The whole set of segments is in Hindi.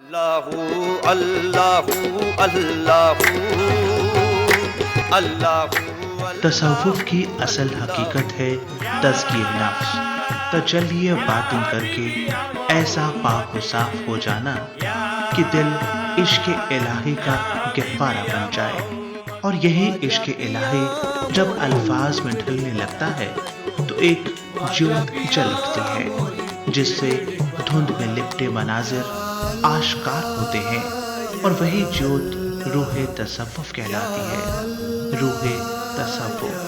अल्लाहु अल्लाहु अल्लाहु अल्लाहु। तसव्वुफ की असल हकीकत है तज़किये नफ्स, तजल्ली बातिन करके ऐसा पाक व साफ हो जाना कि दिल इश्क़ इलाही का गहवारा बन जाए। और यही इश्क़ इलाही जब अल्फाज में ढलने लगता है तो एक ज्योत जल उठती है, जिससे धुंध में लिपटे मनाजिर आश्कार होते हैं। और वही ज्योत रूह तसव्वुफ कहलाती है। रूह तसव्वुफ।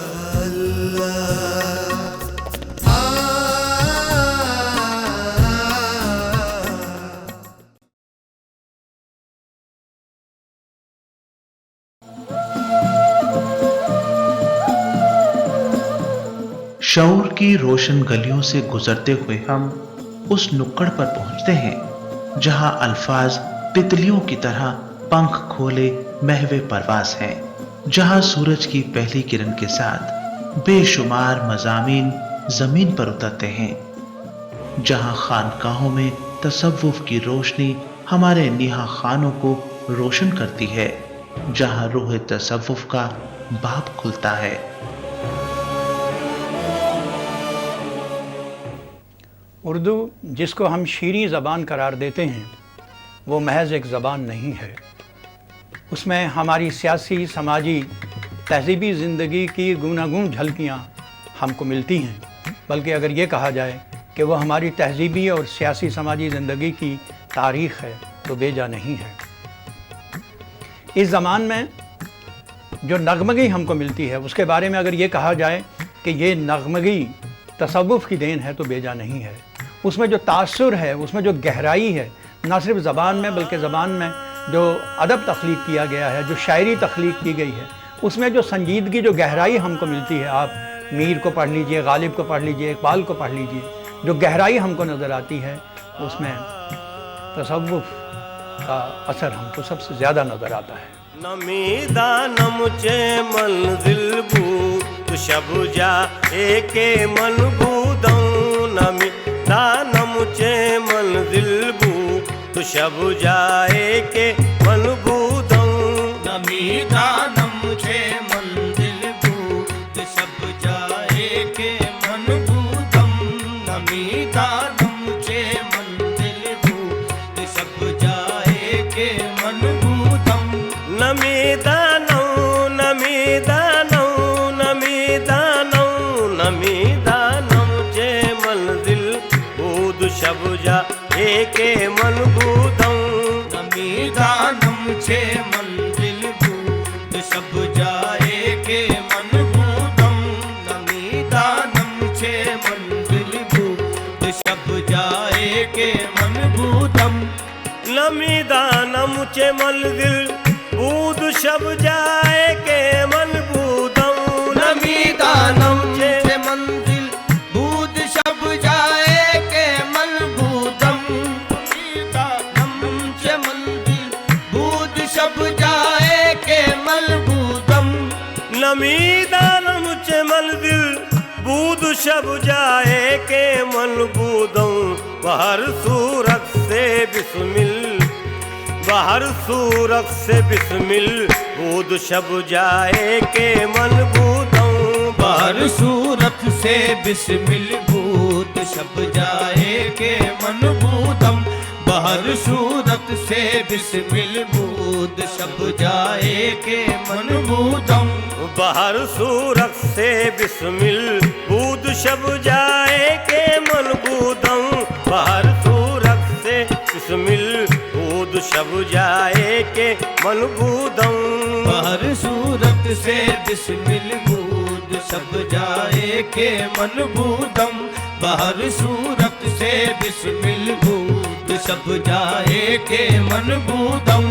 शऊर की रोशन गलियों से गुजरते हुए हम उस नुक्कड़ पर पहुंचते हैं जहां अल्फाज तितलियों की तरह पंख खोले महवे परवास हैं, जहां सूरज की पहली किरण के साथ बेशुमार मज़ामीन जमीन पर उतरते हैं, जहां खानकाहों में तसव्वुफ की रोशनी हमारे निहा खानों को रोशन करती है, जहां रूह तसव्वुफ का बाब खुलता है। उर्दू, जिसको हम शीरी ज़बान करार देते हैं, वो महज एक ज़बान नहीं है। उसमें हमारी सियासी, समाजी, तहज़ीबी ज़िंदगी की गूनागून झलकियाँ हमको मिलती हैं। बल्कि अगर ये कहा जाए कि वो हमारी तहज़ीबी और सियासी समाजी ज़िंदगी की तारीख़ है तो बेजा नहीं है। इस ज़मान में जो नगमगी हमको मिलती है उसके बारे में अगर ये कहा जाए कि ये नगमगी तसव्वुफ की देन है तो बेजा नहीं है। उसमें जो तासुर है, उसमें जो गहराई है, ना सिर्फ ज़बान में बल्कि ज़बान में जो अदब तख्लीक किया गया है, जो शायरी तख्लीक की गई है, उसमें जो संजीदगी, जो गहराई हमको मिलती है। आप मीर को पढ़ लीजिए, गालिब को पढ़ लीजिए, इकबाल को पढ़ लीजिए, जो गहराई हमको नज़र आती है उसमें तसव्वुफ का असर हमको सबसे ज़्यादा नज़र आता है। नमीदा नमुचे मंजिल बू तो शबुजा एके मन बूदऊं। नमीदा नमुचे मंजिल बू तो शबुजा एके मन बूदऊं। नमीदा नमुचे मंजिल बू तो शबुजा एके मन बूदम। नमीदा नमुचे मंजिल बू तो शबुजा एके मन बूदम। नमीदानौ नमीदानौ नमीदानौ नमीदानौ चे मंजिल बूद शबुजा एके मन बूदऊं। नमीदानम छे मंजिल बूद शबुजा एके मन बूदम। नमीदानम छे मंजिल बूद शबुजा एके मन बूदम। नमीदानम चे मंजिल बूद शबुजा एके मन बूदऊं। नमीदानम छे मंजिल बूद शबुजा एके मन बूदम। नमीदानम छे मंजिल बूद शबुजा एके मन बूदम। नमीदानम चे मंजिल बूद शबुजा एके मन बूदऊं। बहर सूरत से बिस्मिल, बहर सूरत से बिस्मिल बूद शबुजा एके मन बूदऊं। बहर सूरत से बिस्मिल बूद शबुजा एके मन बूदम। बहर सूरत से बिस्मिल बूद शबुजा एके मन बूदम। बहर सूरत से बिस्मिल बूद शबुजा एके मन बूदऊं। बहर सूरत से बिस्मिल बूद शबुजा एके मन बूदऊं। बहर सूरत से बिस्मिल बूद शबुजा एके मन बूदम। बहर सूरत से बिस्मिल बूद शबुजा एके मन बूदम।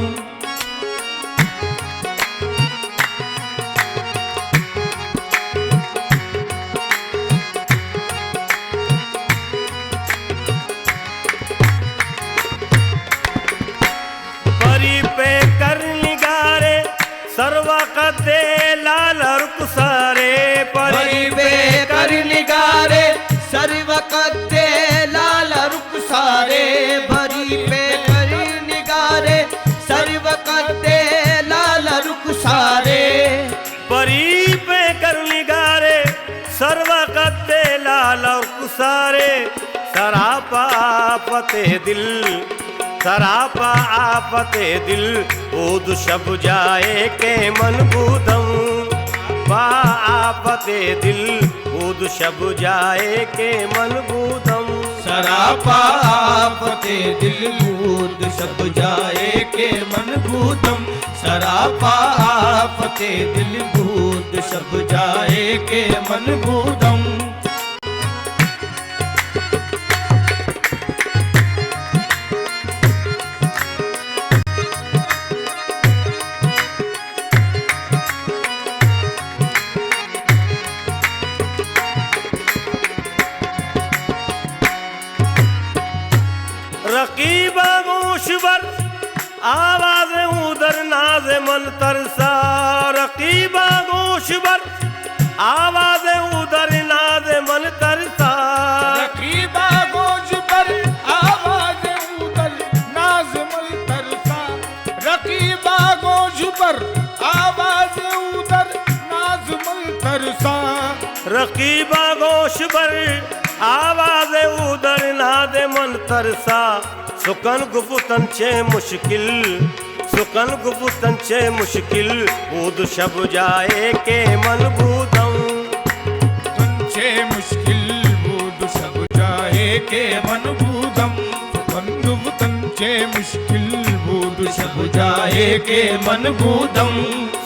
सर्वकते लाल रुखसारे परी बेकर निगारे सर्वकते लाल रुखसारे। भरी बेकर निगारे आफते दिल सरापा आफते दिल ऊद शब जाए के मन बूदम बा आफते दिल ऊद शब जाए के मन बूदम सरापा आफते दिल बूद सब जाए के मन भूतम सरापा आफते दिल बूद सब जाए के मन भूतम रकीबा गोशबर आवाज उदर नाज मन तरसा रकीबा गोशबर आवाज उदर नाज मन तरसा रकीबा गोज पर आवाज उदर नाज मल तरसा रकीबा गोज पर आवाज उदर नाज मल तरसा रकीबा गोशबर आवाज उदर नाद मन तरसा सुकन गुफतन चे मुश्किल सुकन गुफतन चे मुश्किल ऊद शब जाए के मन बूदम तंचे मुश्किल बूद सब जाए के मन बूदम बंधु तंचे मुश्किल बूद सब जाए के मन बूदम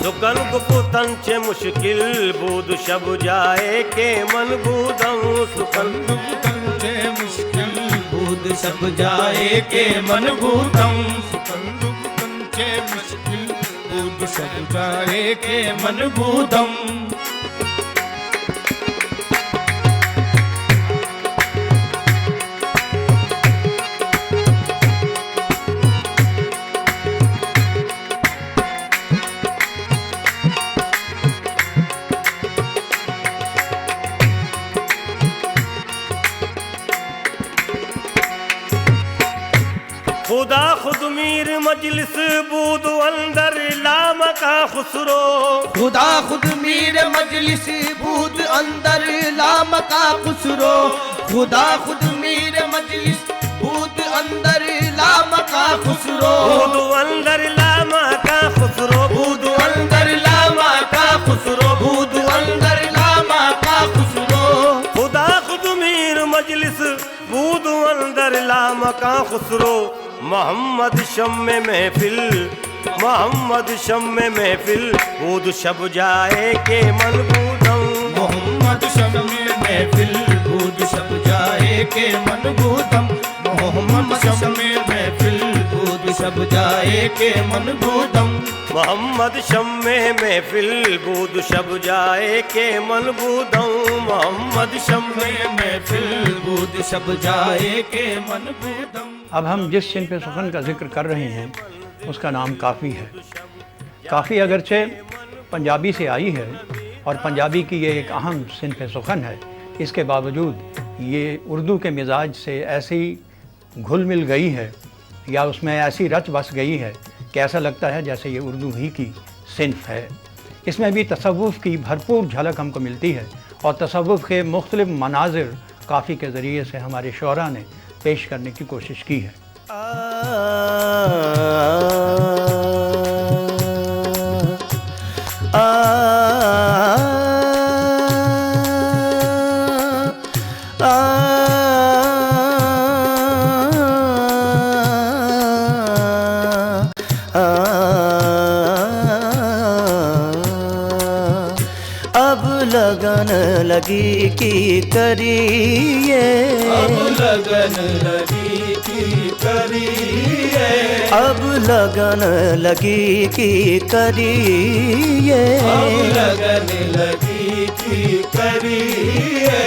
सुकन गुफतन चे मुश्किल बूद शब जाए के मन बूदम सुकन बंधु तंचे मुश्किल बूद सब जाए के मन बूदम बंधु तंचे मुश्किल बूद सब जाए के मन बूदम खुदा खुद मीर मजलिस बूद अंदर लाम का खुसरो खुदा खुद मीर मजलिस बूद अंदर लाम का खुसरो खुदा खुद मीर मजलिस बूद अंदर लाम का खुसरो बूद अंदर लाम का खुसरो बूद अंदर लामा का खुसरो बूद अंदर लामा का खुसरो खुदा खुद मीर मजलिस बूद अंदर लाम का खुसरो मोहम्मद शम्मे महफिल मोहम्मद शम्मे महफिल बूद शब जाए के मन बूदम मोहम्मद शम्मे महफिल बूद सब जाए के मन बूदम मोहम्मद शम्मे महफिल बूद सब जाए के मन बूदम मोहम्मद शम्मे महफिल बूद शब जाए के मन बूदम मोहम्मद शम्मे महफिल बूद सब जाए के मन बूदम अब हम जिस सिनफ सुखन का जिक्र कर रहे हैं उसका नाम काफ़ी है। काफ़ी अगरचे पंजाबी से आई है और पंजाबी की ये एक अहम सिनफ सुखन है, इसके बावजूद ये उर्दू के मिजाज से ऐसी घुल मिल गई है या उसमें ऐसी रच बस गई है कि ऐसा लगता है जैसे ये उर्दू ही की सिनफ है। इसमें भी तसव्वुफ़ की भरपूर झलक हमको मिलती है और तसव्वुफ़ के मुख्तलिफ मनाजिर काफ़ी के ज़रिए से हमारे शोरा ने पेश करने की कोशिश की है। अब लगन लगी की करिए अब लगन लगी की करिए अब लगन लगी की करिए अब लगन लगी की करिए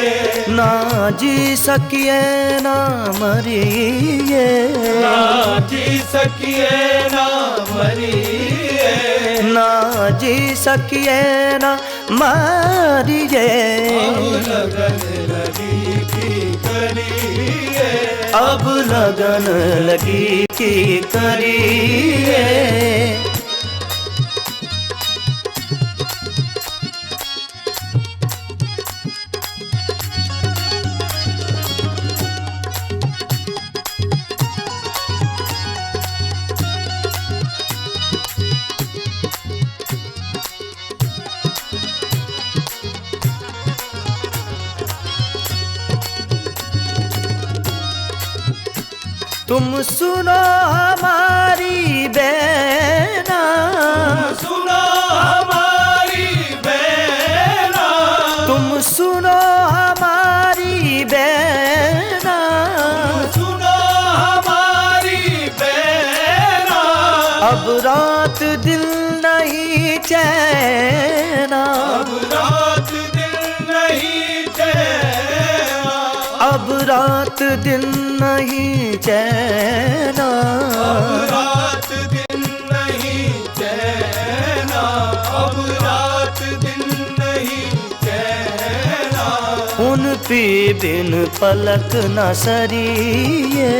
ना जी सकिए ना मरिए ना जी सकिए ना मरिए ना जी सकिए ना मारिए अब लगन लगी की करिए अब लगन लगी की करिए तुम सुनो हमारी बेना, सुनो हमारी बेना, तुम सुनो हमारी बेना, सुनो हमारी बेना। अब रात दिन नहीं चैना, अब रात दिन नहीं चैना, अब रात दिन नहीं चैना, अब रात दिन नहीं चैना, अब रात दिन नहीं चैना। उन पी बिन पलक न सरिए,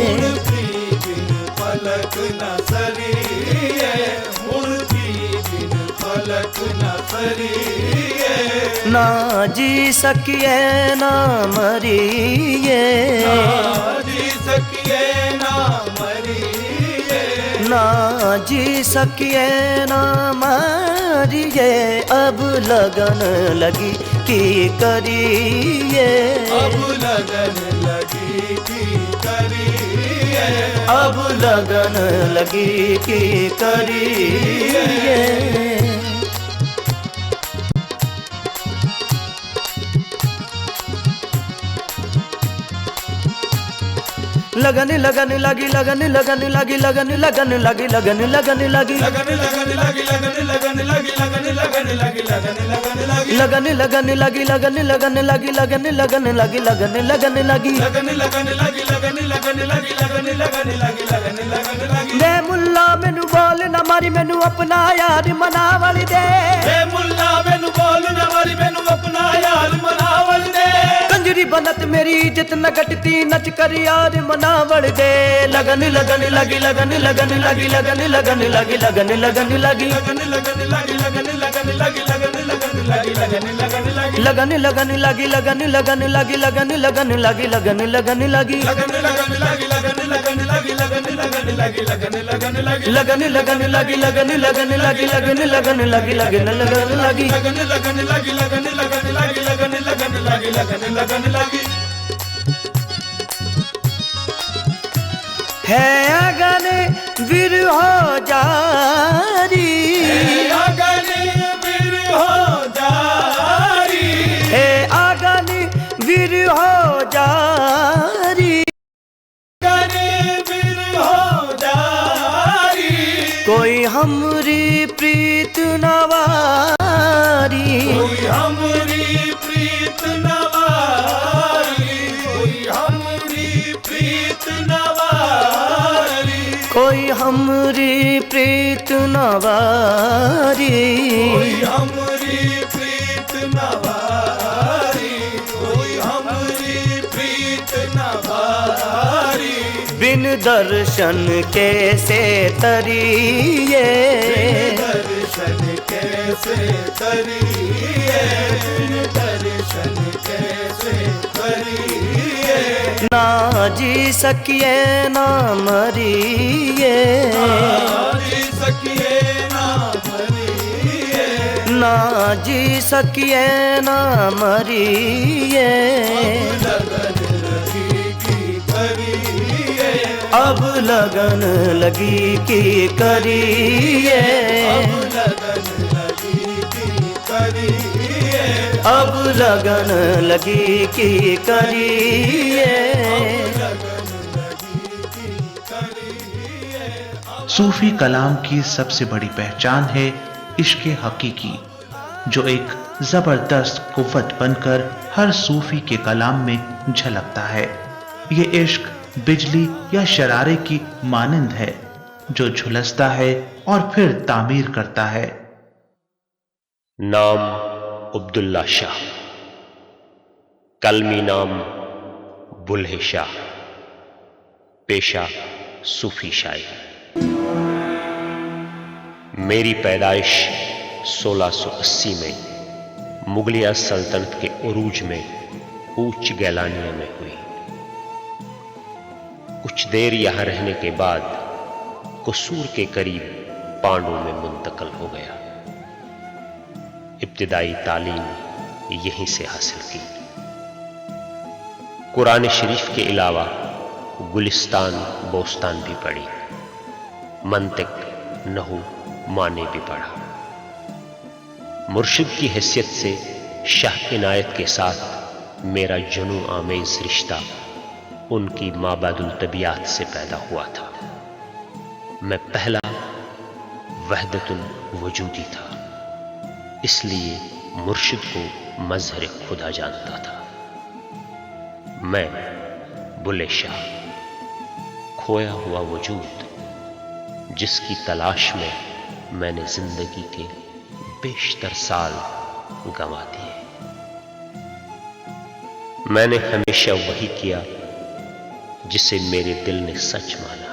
उनकी बिन पलक न सरिए, उनकी बिन पलक न सरिए। ना जी सकिए ना मरिए, ना जी सकिए ना मरिए, ना जी सकिए ना मरिए। अब लगन लगी कि करिए, अब लगन लगी की करिए, अब लगन लगी कि करिए। लगन लगन लगी, लगन लगन लगी, लगन लगन लगी, लगन लगन लगी, लगन लगन लगी, लगन लगन लगी, लगन लगन लगी, लगन लगन लगी, लगन लगन लगी, लगन लगन लगी, लगन लगन लगी, लगन लगन लगी। लगन लगन लगी, लगन लगन लगी, लगन लगन लगी, लगन लगन लगी। वे मुल्ला मैनू बोल ना मारी, मैनू अपना यार मनावल दे। वे मुल्ला मैनू बोल ना मारी, मैनू अपना यार मनावल दे। कंजरी बनत मेरी इज्जत न घटती, नच कर यार मनावल दे। लगन लगन लगी, लगन लगन लगी, लगन लगन लगी, लगन लगन लगी, लगन लगन लगी, लगन लगन लगी, लगन लगन लगी, लगन लगन लगी, लगन लगन लगी, लगन लगन लगी, लगन लगन लगी, लगन लगन लगी, लगन लगन लगी, लगन लगन लगी, लगन लगन लगी, लगन लगन लगी, लगन लगन लगी, लगन लगन लगी, लगन लगन लगी, लगन लगन लगी। लगन लगन लगी, लगन लगन लगी, लगन लगन लगी, लगन लगन लगी। है अगन विरह जारी, अगन बिरहो जारी, है अगन विरह जारी। अगन बिरहो जारी। कोई हमरी प्रीत नवारी, कोई हमरी प्रीत नवारी, कोई हमरी प्रीत नवारी, कोई हमरी प्रीत नवारी। कोई हमरी प्रीत नवारी, कोई हमरी प्रीत नवारी। बिन दर्शन कैसे तरिए, दर्शन कैसे करिए, दर्शन कैसे करिए। ना जी सकिए ना मरिए, जी सकिए ना मरिए, ना जी सकिए ना मरिए। लगन लगी की करिए, अब लगन लगी कि करिए, अब लगन लगी की करिए, अब लगन लगी कि करिए। लगन लगी की करिए। सूफी कलाम की सबसे बड़ी पहचान है इश्क हकीकी, जो एक जबरदस्त कुव्वत बनकर हर सूफी के कलाम में झलकता है। ये इश्क बिजली या शरारे की मानंद है, जो झुलसता है और फिर तामीर करता है। नाम अब्दुल्ला शाह, कलमी नाम बुल्हे शाह, पेशा सूफी शायरी। मेरी पैदाइश 1680 में मुगलिया सल्तनत के उरूज में ऊंच गैलानिया में हुई। कुछ देर यहां रहने के बाद कसूर के करीब पांडु में मुंतकल हो गया। इब्तिदाई तालीम यहीं से हासिल की। कुरान शरीफ के अलावा गुलिस्तान बोस्तान भी पढ़ी, मंतिक नहू माने भी पढ़ा। मुर्शिद की हैसियत से शाह इनायत के साथ मेरा जुनू आमेज रिश्ता उनकी माबादुल तबियात से पैदा हुआ था। मैं पहला वहदतुल वजूदी था, इसलिए मुर्शिद को मजहर खुदा जानता था। मैं बुल्ले शाह, खोया हुआ वजूद, जिसकी तलाश में मैंने जिंदगी के बेशतर साल गंवा दिए। मैंने हमेशा वही किया जिसे मेरे दिल ने सच माना।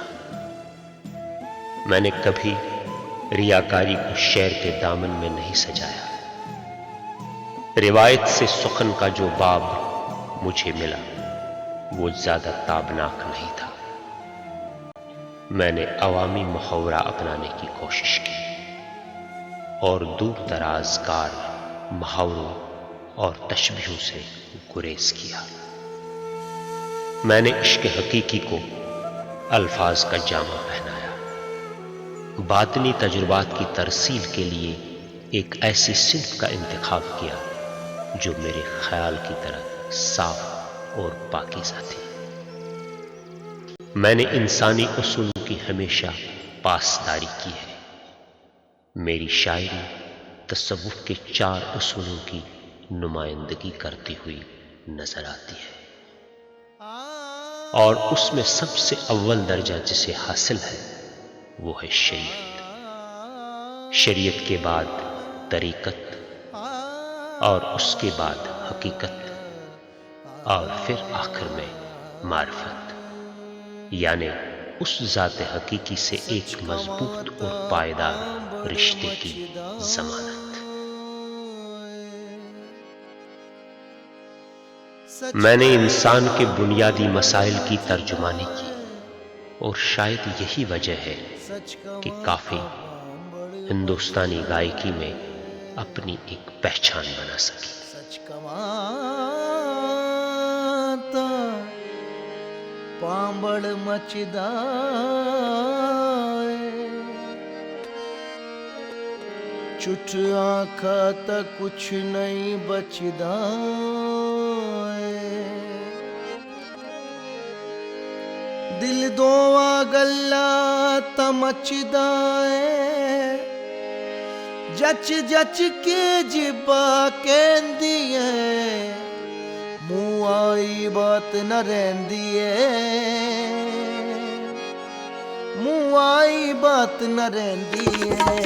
मैंने कभी रियाकारी को शेर के दामन में नहीं सजाया। रिवायत से सुखन का जो बाब मुझे मिला वो ज्यादा ताबनाक नहीं था। मैंने अवामी मुहावरा अपनाने की कोशिश की और दूर दराज कार मुहावरों और तशबीहों से गुरेज किया। मैंने इश्क हकीकी को अल्फाज का जामा पहनाया। बातनी तजुर्बात की तरसील के लिए एक ऐसी सिर्फ का इंतखाब किया जो मेरे ख्याल की तरह साफ और पाकीज़ा थी। मैंने इंसानी उसूलों की हमेशा पासदारी की है। मेरी शायरी तसव्वुफ के 4 उसूलों की नुमाइंदगी करती हुई नजर आती है, और उसमें सबसे अव्वल दर्जा जिसे हासिल है वो है शरीयत। शरीयत के बाद तरीकत, और उसके बाद हकीकत, और फिर आखिर में मारिफत, यानी उस ज़ात हकीकी से एक मजबूत और पायदार रिश्ते की जमानत। मैंने इंसान के बुनियादी मसाइल की तर्जुमानी की, और शायद यही वजह है कि काफी हिंदुस्तानी गायकी में अपनी एक पहचान बना सकी। सच कमाता पांबड़ मचदा, चुट आखा त कुछ नहीं बचदा। दिल दोआ गल्ला तमचदा है, जच जच के जिबा कहंदी है, मुंह आई बात न रहंदी है, मुंह आई बात न रहंदी है,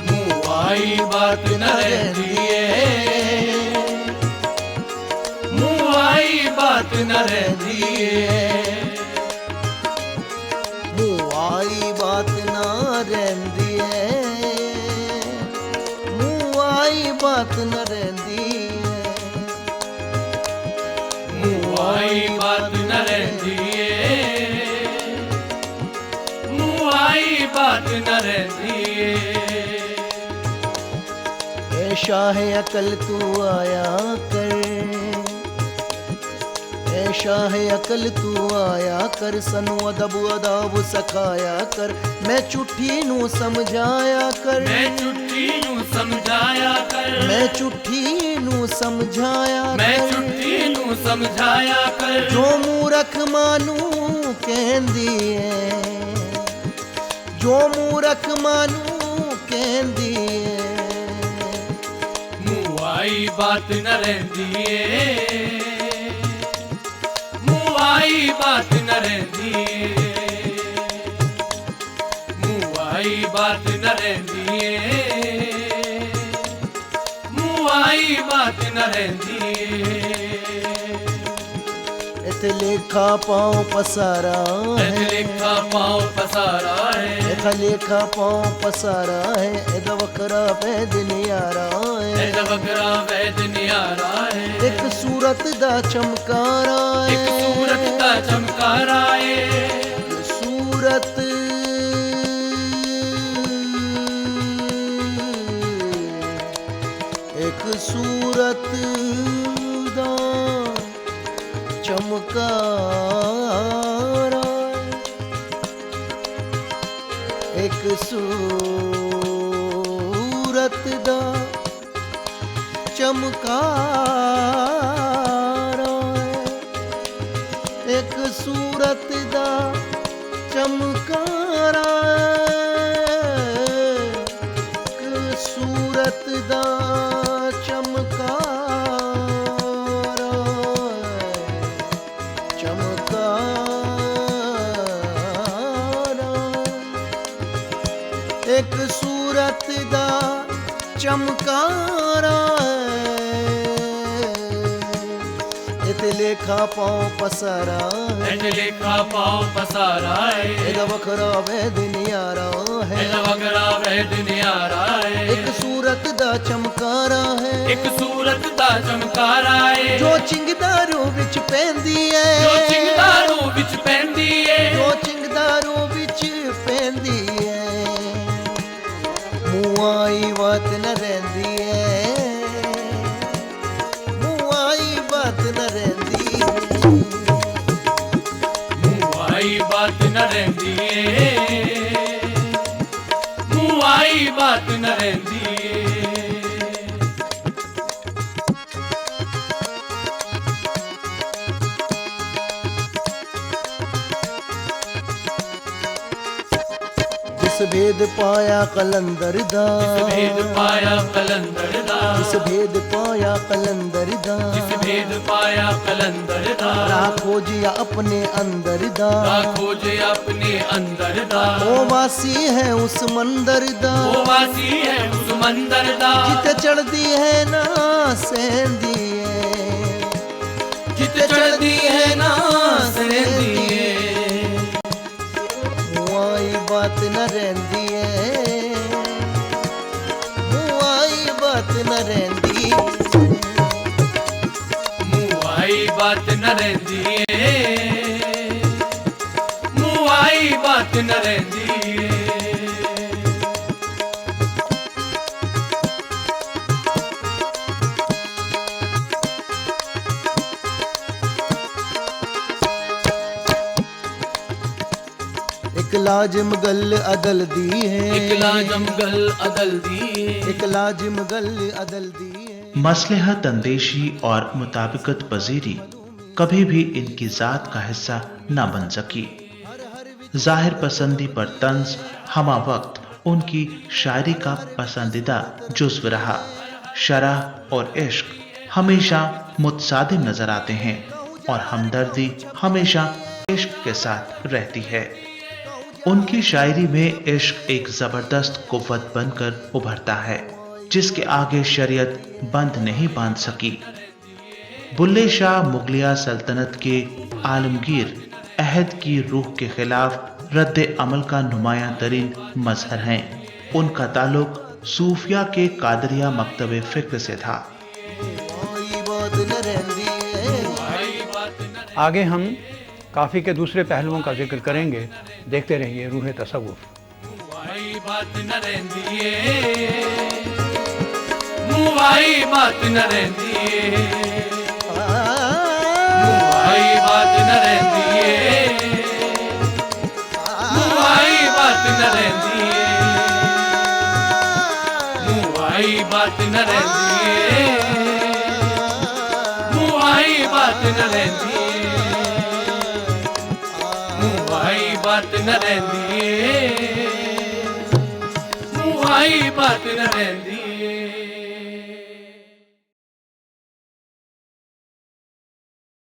मुंह आई बात न रहंदी है, मुंह आई बात न रहंदी है, मुंह आई बात न रहंदी है, मुंह आई बात न रहंदी है, मुंह आई बात न रहंदी है, मुंह आई बात न रहंदी है। ऐ शाह अकल तू आया कर, ऐ शाह अकल तू आया कर, सनु अदब अदाब सखाया कर, मैं चुट्ठी नू समझाया कर, मैं चुट्ठी नू समझाया कर, मैं चुट्ठी नू समझाया कर, मैं चुट्ठी नू समझाया कर, जो मूरख मानू कहंदी है, जो मूरख मानू कहंदी है, मुंह आई बात न रहंदी है, मुंह आई बात न रहंदी है, मुंह आई बात न रहंदी है, मुंह आई बात न रहंदी है। इते लेखा पाँव पसारा है, इते लेखा पाँव पसारा है, इते लेखा पाँव पसारा है, इदा वकरा वैद नियारा है, इदा वकरा वैद नियारा है, एक सूरत दा चमकारा है, एक सूरत दा चमकारा है, सूरत एक सूरत दा चमकारा एक सूरत दा चमकारा है, एक सूरत दा चमकारा है, एक सूरत दा चमकारा है, चमकारा एक सूरत दा चमकारा इते लेखा पाओ पसारा एज लेखा पाओ पसारा है, एदा वखरा वैद नियारा है, एज वगरा वैद नियारा है, एक सूरत दा चमकारा है, एक सूरत दा चमकारा है, जो चिंगदारू विच पैंदी है, जो चिंगदारू विच पैंदी है, जो चिंगदारू विच पैंदी है, मुआई बात न रहंदी है, मुआई बात न रहंदी मुआई बात न रहंदी है, मुआई बात न रहंदी है। जिस भेद पाया कलंदर दा, जिस भेद पाया कलंदर दा, जिस भेद पाया कलंदर दा, जिस भेद पाया कलंदर दा, राखो जिया अपने अंदर दा, राखो जे अपने अंदर दा, ओ वासी है उस मंदर दा, वो वासी है उस मंदर दा, जिते चढ़दी है ना सेंदी है, जिते चढ़दी है ना सेंदी है, मुआई बात न रहंदी है, मुआई बात न रहंदी, मुआई बात न रहंदी है, मुआई बात न रहंदी है। एक लाजिम गल अदल दी है, एक लाजम गल अदल दी है, एक लाजिम गल अदल दी है, मसलहत अंदेशी और मुताबिकत पजीरी कभी भी इनकी जात का हिस्सा न बन सकी। जाहिर पसंदी पर तंज हमा वक्त उनकी शायरी का पसंदीदा जुज़्व रहा। शरह और इश्क हमेशा मुतसादिम नजर आते हैं और हमदर्दी हमेशा इश्क के साथ रहती है। उनकी शायरी में इश्क एक जबरदस्त कुव्वत बनकर उभरता है जिसके आगे शरीयत बंद नहीं बांध सकी। बुल्ले शाह मुगलिया सल्तनत के आलमगीर अहद की रूह के खिलाफ रद्द अमल का नुमायां तरीन मजहर हैं। उनका ताल्लुक सूफिया के कादरिया मकतब फिक्र से था। मुआई बात न रहंदी है, आगे हम काफ़ी के दूसरे पहलुओं का जिक्र करेंगे। देखते रहिए रूह तसव्वुफ। मुआई बात न रहंदी है, मुआई बात न रहंदी है, मुआई बात न रहंदी है, मुआई बात न रहंदी है, मुआई बात न रहंदी है, मुआई बात न रहंदी है, मुआई बात न रहंदी है, मुआई बात न रहंदी